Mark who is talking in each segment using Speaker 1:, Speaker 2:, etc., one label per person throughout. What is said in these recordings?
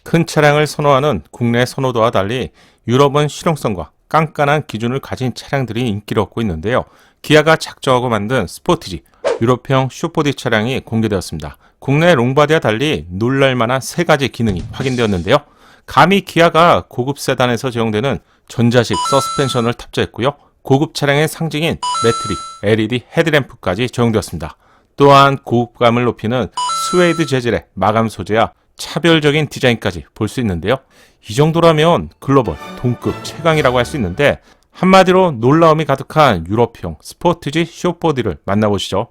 Speaker 1: 큰 차량을 선호하는 국내 선호도와 달리 유럽은 실용성과 깐깐한 기준을 가진 차량들이 인기를 얻고 있는데요. 기아가 작정하고 만든 스포티지 유럽형 슈퍼디 차량이 공개되었습니다. 국내 롱바디와 달리 놀랄만한 3가지 기능이 확인되었는데요. 감히 기아가 고급 세단에서 제공되는 전자식 서스펜션을 탑재했고요. 고급 차량의 상징인 매트릭 LED 헤드램프까지 적용되었습니다. 또한 고급감을 높이는 스웨이드 재질의 마감 소재와 차별적인 디자인까지 볼 수 있는데요. 이 정도라면 글로벌 동급 최강이라고 할 수 있는데, 한마디로 놀라움이 가득한 유럽형 스포티지 슈퍼디를 만나보시죠.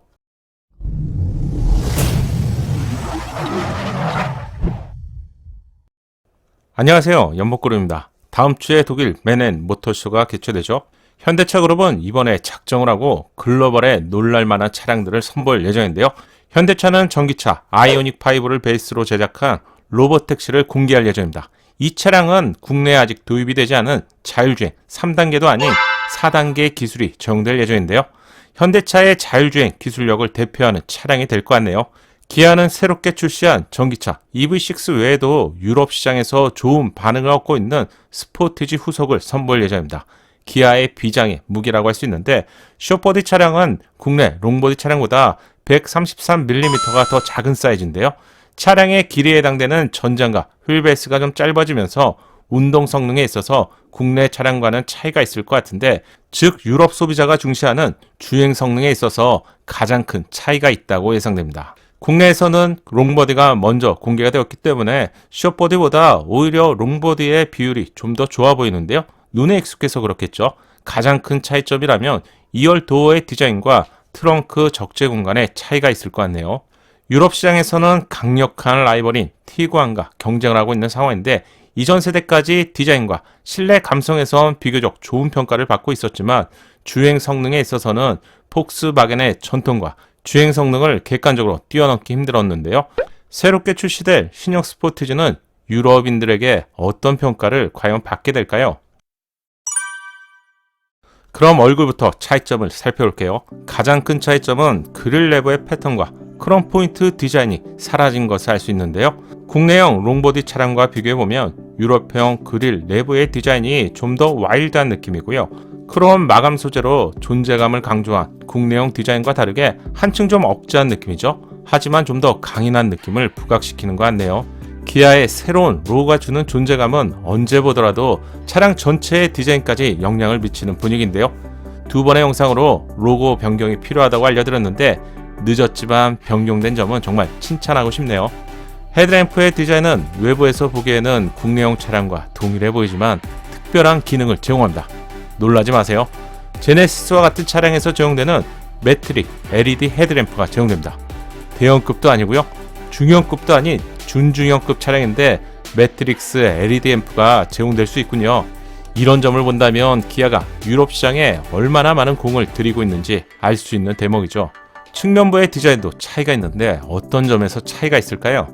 Speaker 1: 안녕하세요, 연목그룹입니다. 다음 주에 독일 메넨 모터쇼가 개최되죠. 현대차 그룹은 이번에 작정을 하고 글로벌에 놀랄만한 차량들을 선보일 예정인데요. 현대차는 전기차 아이오닉5를 베이스로 제작한 로봇택시를 공개할 예정입니다. 이 차량은 국내에 아직 도입이 되지 않은 자율주행 3단계도 아닌 4단계 기술이 적용될 예정인데요. 현대차의 자율주행 기술력을 대표하는 차량이 될 것 같네요. 기아는 새롭게 출시한 전기차 EV6 외에도 유럽 시장에서 좋은 반응을 얻고 있는 스포티지 후속을 선보일 예정입니다. 기아의 비장의 무기라고 할 수 있는데, 슈퍼디 차량은 국내 롱보디 차량보다 133mm가 더 작은 사이즈인데요. 차량의 길이에 해당되는 전장과 휠베이스가 좀 짧아지면서 운동 성능에 있어서 국내 차량과는 차이가 있을 것 같은데, 즉 유럽 소비자가 중시하는 주행 성능에 있어서 가장 큰 차이가 있다고 예상됩니다. 국내에서는 롱보디가 먼저 공개가 되었기 때문에 숏보디보다 오히려 롱보디의 비율이 좀 더 좋아 보이는데요. 눈에 익숙해서 그렇겠죠. 가장 큰 차이점이라면 2열 도어의 디자인과 트렁크 적재 공간의 차이가 있을 것 같네요. 유럽 시장에서는 강력한 라이벌인 티구안과 경쟁을 하고 있는 상황인데, 이전 세대까지 디자인과 실내 감성에선 비교적 좋은 평가를 받고 있었지만 주행 성능에 있어서는 폭스바겐의 전통과 주행 성능을 객관적으로 뛰어넘기 힘들었는데요. 새롭게 출시될 신형 스포티지는 유럽인들에게 어떤 평가를 과연 받게 될까요? 그럼 얼굴부터 차이점을 살펴볼게요. 가장 큰 차이점은 그릴 레버의 패턴과 크롬 포인트 디자인이 사라진 것을 알 수 있는데요. 국내형 롱보디 차량과 비교해보면 유럽형 그릴 레버의 디자인이 좀 더 와일드한 느낌이고요. 크롬 마감 소재로 존재감을 강조한 국내형 디자인과 다르게 한층 좀 억제한 느낌이죠. 하지만 좀 더 강인한 느낌을 부각시키는 것 같네요. 기아의 새로운 로고가 주는 존재감은 언제 보더라도 차량 전체의 디자인까지 영향을 미치는 분위기인데요. 2번의 영상으로 로고 변경이 필요하다고 알려드렸는데, 늦었지만 변경된 점은 정말 칭찬하고 싶네요. 헤드램프의 디자인은 외부에서 보기에는 국내형 차량과 동일해 보이지만 특별한 기능을 제공합니다. 놀라지 마세요. 제네시스와 같은 차량에서 적용되는 매트릭 LED 헤드램프가 적용됩니다. 대형급도 아니고요, 중형급도 아닌 준중형급 차량인데 매트릭스 LED 앰프가 제공될 수 있군요. 이런 점을 본다면 기아가 유럽 시장에 얼마나 많은 공을 들이고 있는지 알 수 있는 대목이죠. 측면부의 디자인도 차이가 있는데 어떤 점에서 차이가 있을까요?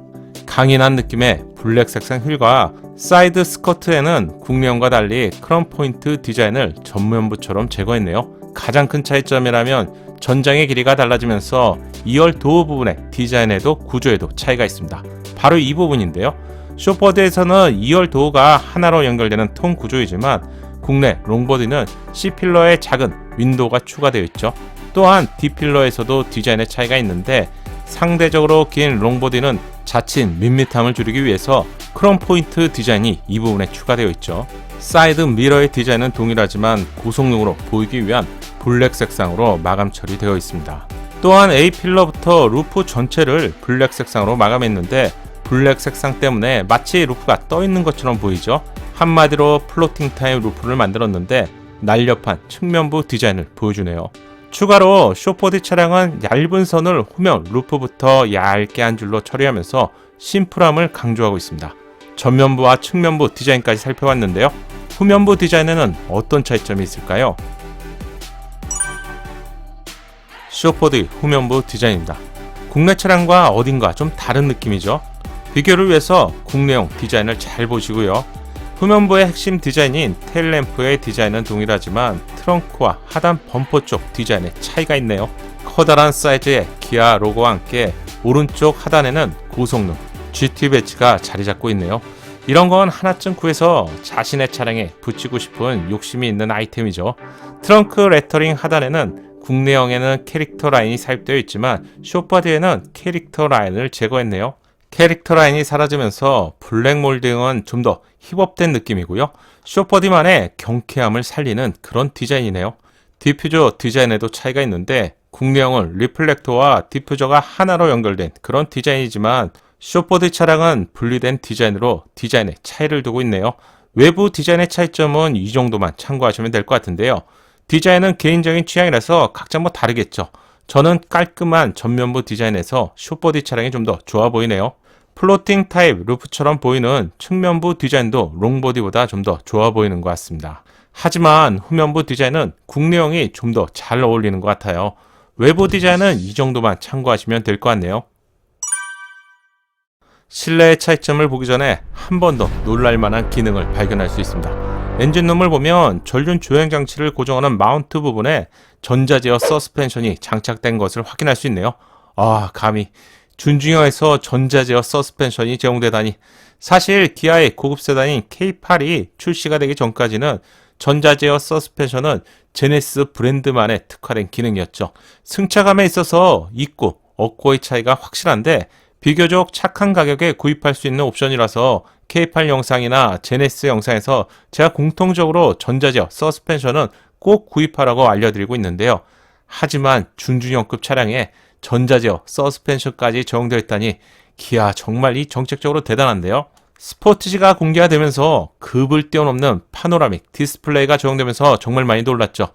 Speaker 1: 강인한 느낌의 블랙 색상 휠과 사이드 스커트에는 국내형과 달리 크롬 포인트 디자인을 전면부처럼 제거했네요. 가장 큰 차이점이라면 전장의 길이가 달라지면서 2열 도어 부분의 디자인에도 구조에도 차이가 있습니다. 바로 이 부분인데요. 숏보디에서는 2열 도어가 하나로 연결되는 통 구조이지만 국내 롱보디는 C필러에 작은 윈도우가 추가되어 있죠. 또한 D필러에서도 디자인의 차이가 있는데, 상대적으로 긴 롱보디는 자칫 밋밋함을 줄이기 위해서 크롬 포인트 디자인이 이 부분에 추가되어 있죠. 사이드 미러의 디자인은 동일하지만 고성능으로 보이기 위한 블랙 색상으로 마감 처리되어 있습니다. 또한 A필러부터 루프 전체를 블랙 색상으로 마감했는데, 블랙 색상 때문에 마치 루프가 떠 있는 것처럼 보이죠. 한마디로 플로팅 타입 루프를 만들었는데 날렵한 측면부 디자인을 보여주네요. 추가로 숏보디 차량은 얇은 선을 후면 루프부터 얇게 한 줄로 처리하면서 심플함을 강조하고 있습니다. 전면부와 측면부 디자인까지 살펴봤는데요. 후면부 디자인에는 어떤 차이점이 있을까요? 숏보디 후면부 디자인입니다. 국내 차량과 어딘가 좀 다른 느낌이죠. 비교를 위해서 국내용 디자인을 잘 보시고요. 후면부의 핵심 디자인인 테일램프의 디자인은 동일하지만 트렁크와 하단 범퍼 쪽 디자인에 차이가 있네요. 커다란 사이즈의 기아 로고와 함께 오른쪽 하단에는 고성능 GT 배치가 자리 잡고 있네요. 이런 건 하나쯤 구해서 자신의 차량에 붙이고 싶은 욕심이 있는 아이템이죠. 트렁크 레터링 하단에는 국내형에는 캐릭터 라인이 삽입되어 있지만 쇼버디에는 캐릭터 라인을 제거했네요. 캐릭터 라인이 사라지면서 블랙 몰딩은 좀 더 힙업된 느낌이고요. 쇼버디만의 경쾌함을 살리는 그런 디자인이네요. 디퓨저 디자인에도 차이가 있는데 국내형은 리플렉터와 디퓨저가 하나로 연결된 그런 디자인이지만 쇼버디 차량은 분리된 디자인으로 디자인에 차이를 두고 있네요. 외부 디자인의 차이점은 이 정도만 참고하시면 될 것 같은데요. 디자인은 개인적인 취향이라서 각자 뭐 다르겠죠. 저는 깔끔한 전면부 디자인에서 쇼버디 차량이 좀 더 좋아 보이네요. 플로팅 타입 루프처럼 보이는 측면부 디자인도 롱보디보다 좀 더 좋아 보이는 것 같습니다. 하지만 후면부 디자인은 국내형이 좀 더 잘 어울리는 것 같아요. 외부 디자인은 이 정도만 참고하시면 될 것 같네요. 실내의 차이점을 보기 전에 한 번 더 놀랄만한 기능을 발견할 수 있습니다. 엔진룸을 보면 전륜 조행 장치를 고정하는 마운트 부분에 전자제어 서스펜션이 장착된 것을 확인할 수 있네요. 감히 준중형에서 전자제어 서스펜션이 제공되다니. 사실 기아의 고급 세단인 K8이 출시가 되기 전까지는 전자제어 서스펜션은 제네시스 브랜드만의 특화된 기능이었죠. 승차감에 있어서 있고 없고의 차이가 확실한데 비교적 착한 가격에 구입할 수 있는 옵션이라서 K8 영상이나 제네시스 영상에서 제가 공통적으로 전자제어 서스펜션은 꼭 구입하라고 알려드리고 있는데요. 하지만 준중형급 차량에 전자제어 서스펜션까지 적용되어 있다니 기아 정말 이 정책적으로 대단한데요. 스포티지가 공개가 되면서 급을 뛰어넘는 파노라믹 디스플레이가 적용되면서 정말 많이 놀랐죠.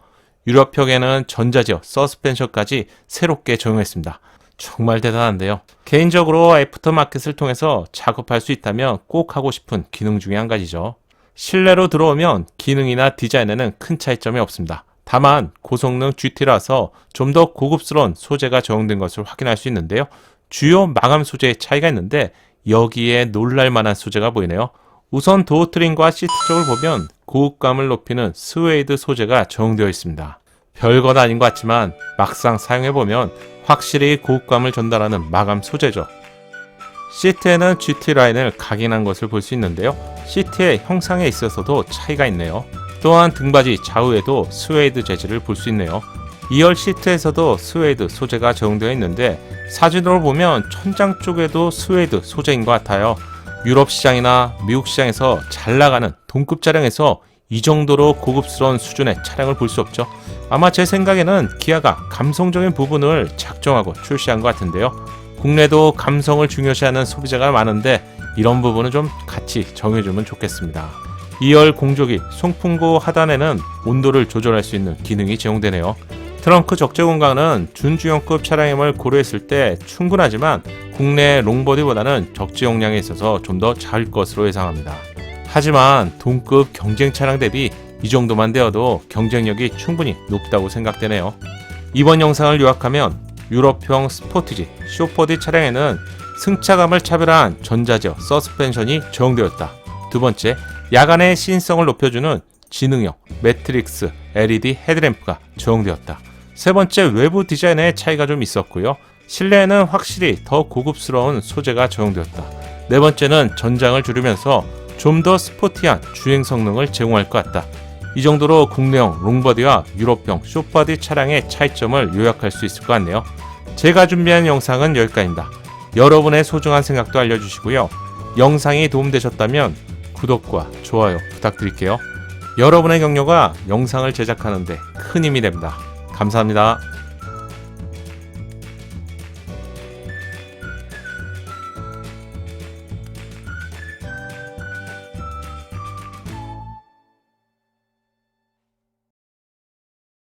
Speaker 1: 유럽형에는 전자제어 서스펜션까지 새롭게 적용했습니다. 정말 대단한데요. 개인적으로 애프터마켓을 통해서 작업할 수 있다면 꼭 하고 싶은 기능 중에 한 가지죠. 실내로 들어오면 기능이나 디자인에는 큰 차이점이 없습니다. 다만 고성능 GT라서 좀 더 고급스러운 소재가 적용된 것을 확인할 수 있는데요. 주요 마감 소재의 차이가 있는데 여기에 놀랄만한 소재가 보이네요. 우선 도어 트림과 시트 쪽을 보면 고급감을 높이는 스웨이드 소재가 적용되어 있습니다. 별것 아닌 것 같지만 막상 사용해보면 확실히 고급감을 전달하는 마감 소재죠. 시트에는 GT 라인을 각인한 것을 볼 수 있는데요. 시트의 형상에 있어서도 차이가 있네요. 또한 등받이 좌우에도 스웨이드 재질을 볼 수 있네요. 2열 시트에서도 스웨이드 소재가 적용되어 있는데 사진으로 보면 천장 쪽에도 스웨이드 소재인 것 같아요. 유럽 시장이나 미국 시장에서 잘 나가는 동급 차량에서 이 정도로 고급스러운 수준의 차량을 볼 수 없죠. 아마 제 생각에는 기아가 감성적인 부분을 작정하고 출시한 것 같은데요. 국내도 감성을 중요시하는 소비자가 많은데 이런 부분은 좀 같이 정해주면 좋겠습니다. 2열 공조기 송풍구 하단에는 온도를 조절할 수 있는 기능이 제공되네요. 트렁크 적재 공간은 준중형급 차량임을 고려했을 때 충분하지만 국내 롱보디보다는 적재 용량에 있어서 좀 더 작을 것으로 예상합니다. 하지만 동급 경쟁 차량 대비 이 정도만 되어도 경쟁력이 충분히 높다고 생각되네요. 이번 영상을 요약하면 유럽형 스포티지 쇼버디 차량에는 승차감을 차별한 전자제어 서스펜션이 적용되었다. 두 번째, 야간의 시인성을 높여주는 지능형 매트릭스 LED 헤드램프가 적용되었다. 세 번째, 외부 디자인의 차이가 좀 있었고요. 실내에는 확실히 더 고급스러운 소재가 적용되었다. 네 번째는 전장을 줄이면서 좀 더 스포티한 주행 성능을 제공할 것 같다. 이 정도로 국내형 롱보디와 유럽형 숏보디 차량의 차이점을 요약할 수 있을 것 같네요. 제가 준비한 영상은 여기까지입니다. 여러분의 소중한 생각도 알려주시고요. 영상이 도움되셨다면 구독과 좋아요 부탁드릴게요. 여러분의 격려가 영상을 제작하는 데 큰 힘이 됩니다. 감사합니다.